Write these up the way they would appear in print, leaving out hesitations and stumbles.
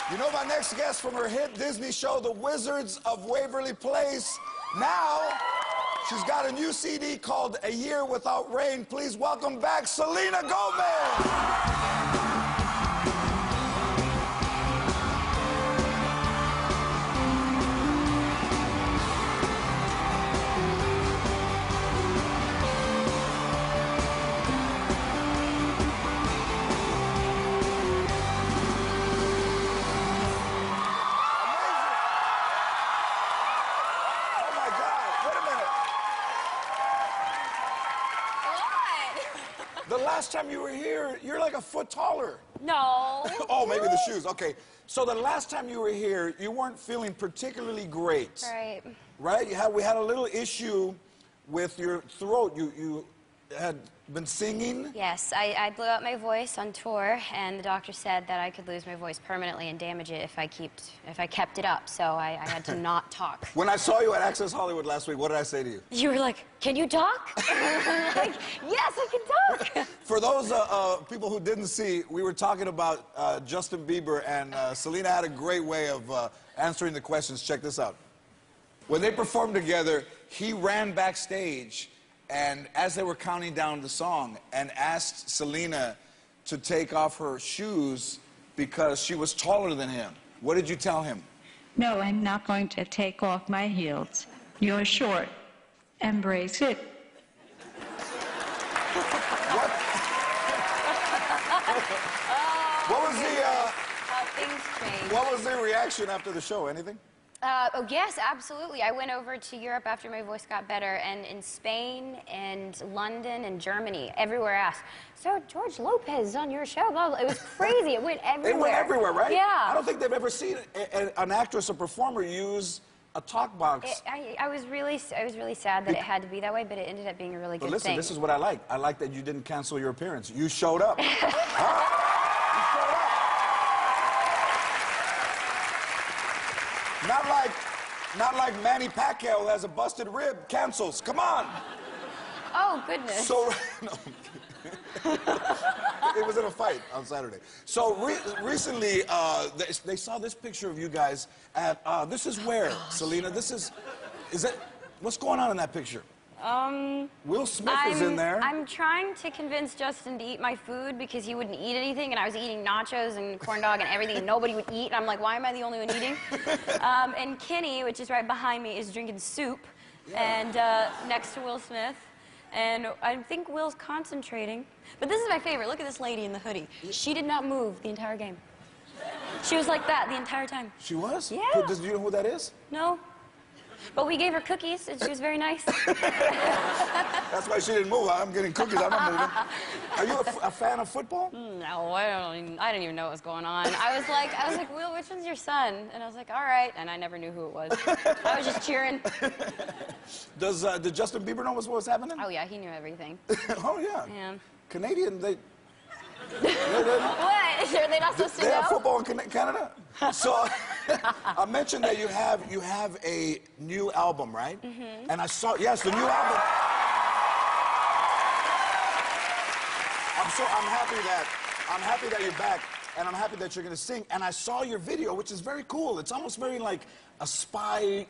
You know my next guest from her hit Disney show, The Wizards of Waverly Place. Now, she's got a new CD called A Year Without Rain. Please welcome back Selena Gomez. The last time you were here, you're like a foot taller. No. Oh, maybe the shoes. Okay. So the last time you were here, you weren't feeling particularly great. Right. Right? We had a little issue with your throat. You had been singing. Yes, I blew out my voice on tour, and the doctor said that I could lose my voice permanently and damage it if I kept it up. So I had to not talk. When I saw you at Access Hollywood last week, what did I say to you? You were like, "Can you talk?" Like, yes, I can talk. For those people who didn't see, we were talking about Justin Bieber, and Selena had a great way of answering the questions. Check this out. When they performed together, he ran backstage, and as they were counting down the song, and asked Selena to take off her shoes because she was taller than him. What did you tell him? No, I'm not going to take off my heels. You're short. Embrace it. What was the How things change. what was the reaction after the show? Anything? Oh, yes, absolutely. I went over to Europe after my voice got better, and in Spain and London and Germany, everywhere asked, "So George Lopez is on your show?" Blah, blah. It was crazy. It went everywhere. It went everywhere, right? Yeah. I don't think they've ever seen an actress or performer use a talk box. I was really sad that it had to be that way, but it ended up being a really good But listen, thing. this is what I like. I like that you didn't cancel your appearance. You showed up. Huh? You showed up. Not like Manny Pacquiao, who has a busted rib, cancels. Come on. Oh, goodness. So, no. It was in a fight on Saturday. So recently, they saw this picture of you guys at, this is where, Selena? Is it, what's going on in that picture? Will Smith is in there. I'm trying to convince Justin to eat my food because he wouldn't eat anything, and I was eating nachos and corn dog and everything, and nobody would eat. And I'm like, why am I the only one eating? And Kenny, which is right behind me, is drinking soup, and next to Will Smith. And I think Will's concentrating. But this is my favorite. Look at this lady in the hoodie. She did not move the entire game. She was like that the entire time. She was? Yeah. Do you know who that is? No. But we gave her cookies, and she was very nice. That's why she didn't move. I'm getting cookies. I'm not moving. Are you a fan of football? No, I didn't even know what was going on. I was like, Will, which one's your son? And I was like, all right. And I never knew who it was. I was just cheering. Did Justin Bieber know what was happening? Oh, yeah, he knew everything. Oh, yeah. Yeah. Canadian, What? Are they not supposed to know? They have football in Canada. So I mentioned that you have a new album, right? Mm-hmm. And I saw, yes, the new album. I'm happy that you're back, and I'm happy that you're going to sing. And I saw your video, which is very cool. It's almost very like a spy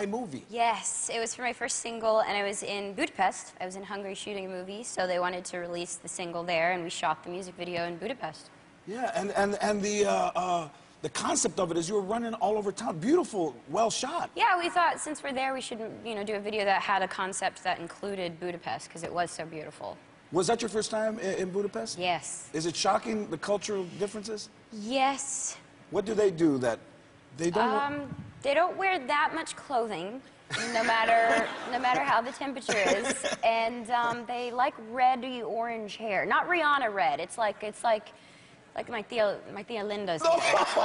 movie. Yes, it was for my first single, and I was in Budapest. I was in Hungary shooting a movie, so they wanted to release the single there, and we shot the music video in Budapest. Yeah, and the concept of it is you were running all over town. Beautiful, well shot. Yeah, we thought since we're there, we should, do a video that had a concept that included Budapest, because it was so beautiful. Was that your first time in Budapest? Yes. Is it shocking, the cultural differences? Yes. What do they do that they don't... They don't wear that much clothing, no matter how the temperature is, and they like reddy orange hair. Not Rihanna red. It's like my Tia Linda's hair. It's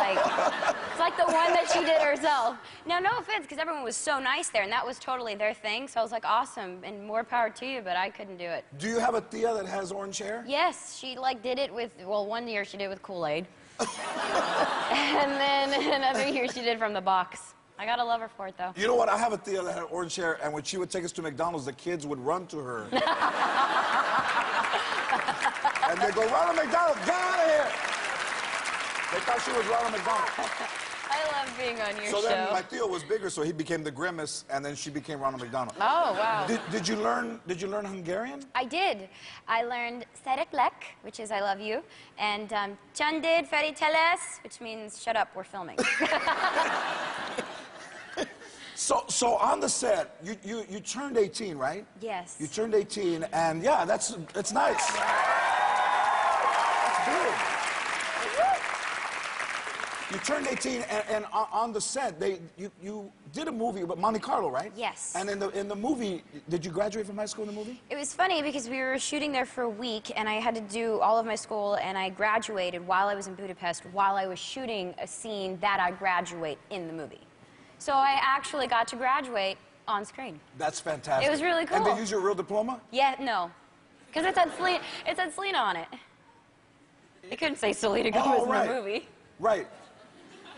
like the one that she did herself. Now, no offense, because everyone was so nice there, and that was totally their thing. So I was like, awesome, and more power to you. But I couldn't do it. Do you have a Tia that has orange hair? Yes, she did it with. Well, one year she did with Kool-Aid. And then another year she did from the box. I gotta love her for it, though. You know what? I have a Tia that had orange hair, and when she would take us to McDonald's, the kids would run to her. And they go, run to McDonald's, get out of here! They thought she was Ronald McDonald. I love being on your show. So then my Theo was bigger, so he became the Grimace, and then she became Ronald McDonald. Oh, wow. Did you learn Hungarian? I did. I learned Szeretlek, which is I love you, and Csended Feliteles, which means shut up, we're filming. So on the set, you turned 18, right? Yes. You turned 18, and yeah, that's nice. That's good. You turned 18, and on the set, you did a movie about Monte Carlo, right? Yes. And in the movie, did you graduate from high school in the movie? It was funny because we were shooting there for a week, and I had to do all of my school, and I graduated while I was in Budapest, while I was shooting a scene that I graduate in the movie. So I actually got to graduate on screen. That's fantastic. It was really cool. And they use your real diploma? Yeah, no. Because it said Selena on it. They couldn't say Selena Gomez in the movie. Right.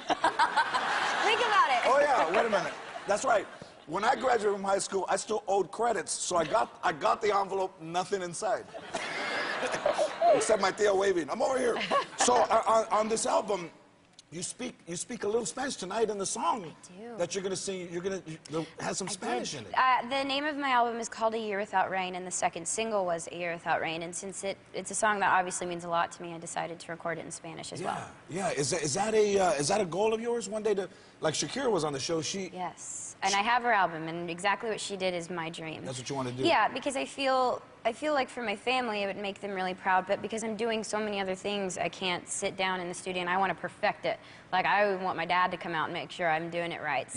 Think about it. Oh yeah, wait a minute. That's right. When I graduated from high school, I still owed credits, so I got the envelope, nothing inside. Except my Theo waving. I'm over here. So on this album, you speak a little Spanish tonight in the song that you're gonna sing. You're gonna have some Spanish in it. The name of my album is called A Year Without Rain, and the second single was A Year Without Rain. And since it's a song that obviously means a lot to me, I decided to record it in Spanish as well. Yeah. Is that a goal of yours one day to, like Shakira was on the show? Yes, and I have her album, and exactly what she did is my dream. That's what you want to do. Yeah, because I feel like for my family it would make them really proud, but because I'm doing so many other things, I can't sit down in the studio and I want to perfect it. Like I want my dad to come out and make sure I'm doing it right.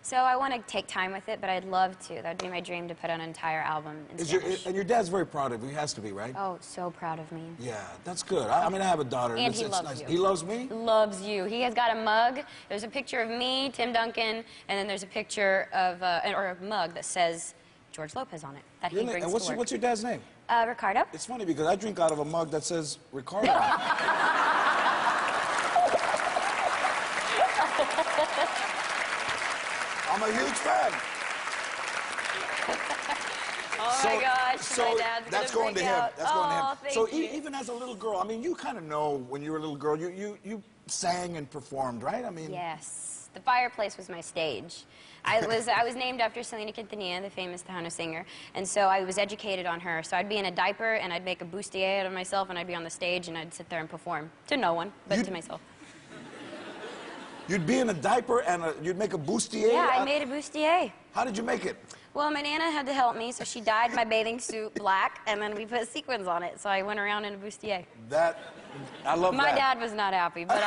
So I want to take time with it, but I'd love to. That'd be my dream, to put on an entire album in Spanish. And your dad's very proud of you. He has to be, right? Oh, so proud of me. Yeah, that's good. I mean, I have a daughter. And it's he loves nice. you. He loves me? Loves you. He has got a mug. There's a picture of me, Tim Duncan, and then there's a picture of, or a mug that says George Lopez on it, that he brings And to work. what's your dad's name? Ricardo. It's funny because I drink out of a mug that says Ricardo. I'm a huge fan. Oh my gosh, my dad's that's gonna going to freak him. out. That's going to him. Thank So you. even as a little girl, I mean, you kind of know when you were a little girl, you sang and performed, right? I mean. Yes, the fireplace was my stage. I was named after Selena Quintanilla, the famous Tejano singer, and so I was educated on her. So I'd be in a diaper and I'd make a bustier out of myself, and I'd be on the stage and I'd sit there and perform to no one but to myself. You'd be in a diaper and you'd make a bustier? Yeah, I made a bustier. How did you make it? Well, my Nana had to help me, so she dyed my bathing suit black, and then we put sequins on it, so I went around in a bustier. I love that. My dad was not happy, but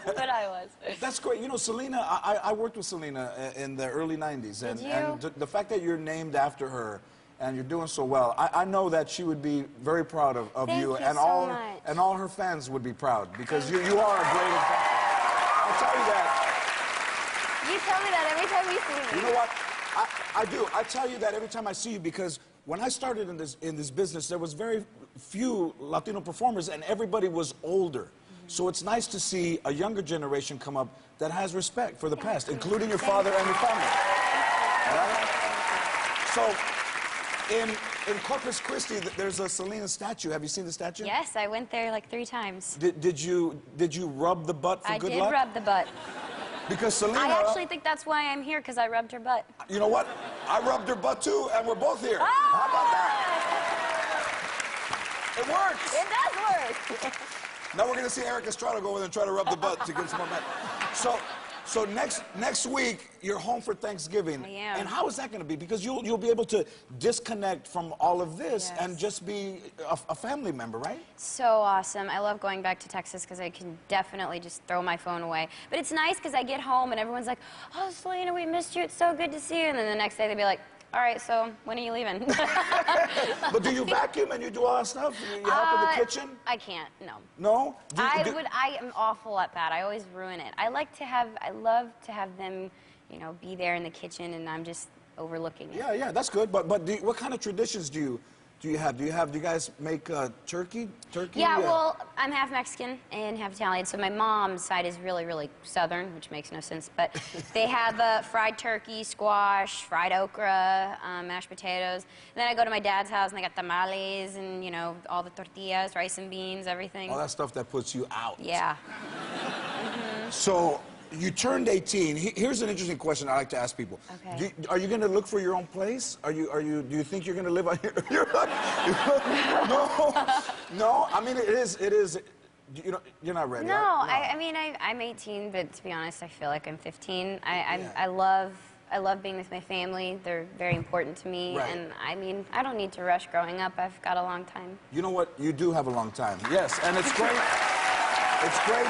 but I was. That's great. You know, Selena, I worked with Selena in the early 90s. Did you? And the fact that you're named after her and you're doing so well, I know that she would be very proud of Thank you. you And so all much. and all her fans would be proud because you are a great example. I'll tell you that. You tell me that every time you see me. You know what? I do. I tell you that every time I see you because when I started in this business, there was very few Latino performers and everybody was older. So it's nice to see a younger generation come up that has respect for the past, including your father and your family. Right? So in Corpus Christi, there's a Selena statue. Have you seen the statue? Yes, I went there like 3 times. Did you rub the butt for good luck? I did rub the butt. Because Selena... I actually think that's why I'm here, because I rubbed her butt. You know what? I rubbed her butt too, and we're both here. Ah! How about that? It works. It does work. Now we're going to see Eric Estrada go over there and try to rub the butt to get some more money. So next week, you're home for Thanksgiving. I am. And how is that going to be? Because you'll be able to disconnect from all of this and just be a family member, right? So awesome. I love going back to Texas because I can definitely just throw my phone away. But it's nice because I get home and everyone's like, oh, Selena, we missed you. It's so good to see you. And then the next day they'd be like, all right, so when are you leaving? But do you vacuum and you do all that stuff? You help in the kitchen? I can't, no. No? I am awful at that. I always ruin it. I love to have them, you know, be there in the kitchen and I'm just overlooking it. Yeah, that's good. But what kind of traditions do do you guys make turkey? Yeah, well, I'm half Mexican and half Italian, so my mom's side is really, really southern, which makes no sense. But they have fried turkey, squash, fried okra, mashed potatoes. And then I go to my dad's house and they got tamales and, you know, all the tortillas, rice and beans, everything. All that stuff that puts you out. Yeah. So you turned 18. Here's an interesting question I like to ask people. Okay. Are you going to look for your own place? Do you think you're going to live on your No. I mean, it is. You're not ready. No, right? I mean, I'm 18, but to be honest, I feel like I'm 15. I love being with my family. They're very important to me. Right. And I mean, I don't need to rush growing up. I've got a long time. You know what? You do have a long time. Yes, and it's great. It's great.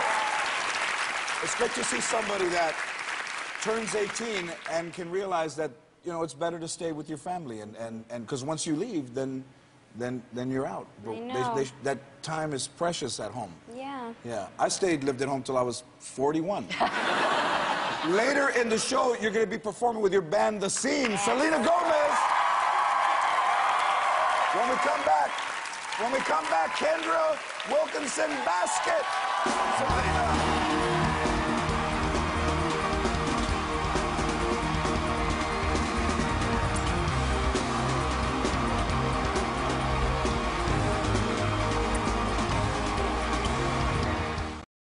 It's great to see somebody that turns 18 and can realize that, you know, it's better to stay with your family, and because once you leave, then you're out. I know. That time is precious at home. Yeah. Yeah. I lived at home till I was 41. Later in the show, you're going to be performing with your band, The Scene, Selena Gomez. When we come back, Kendra Wilkinson Basket.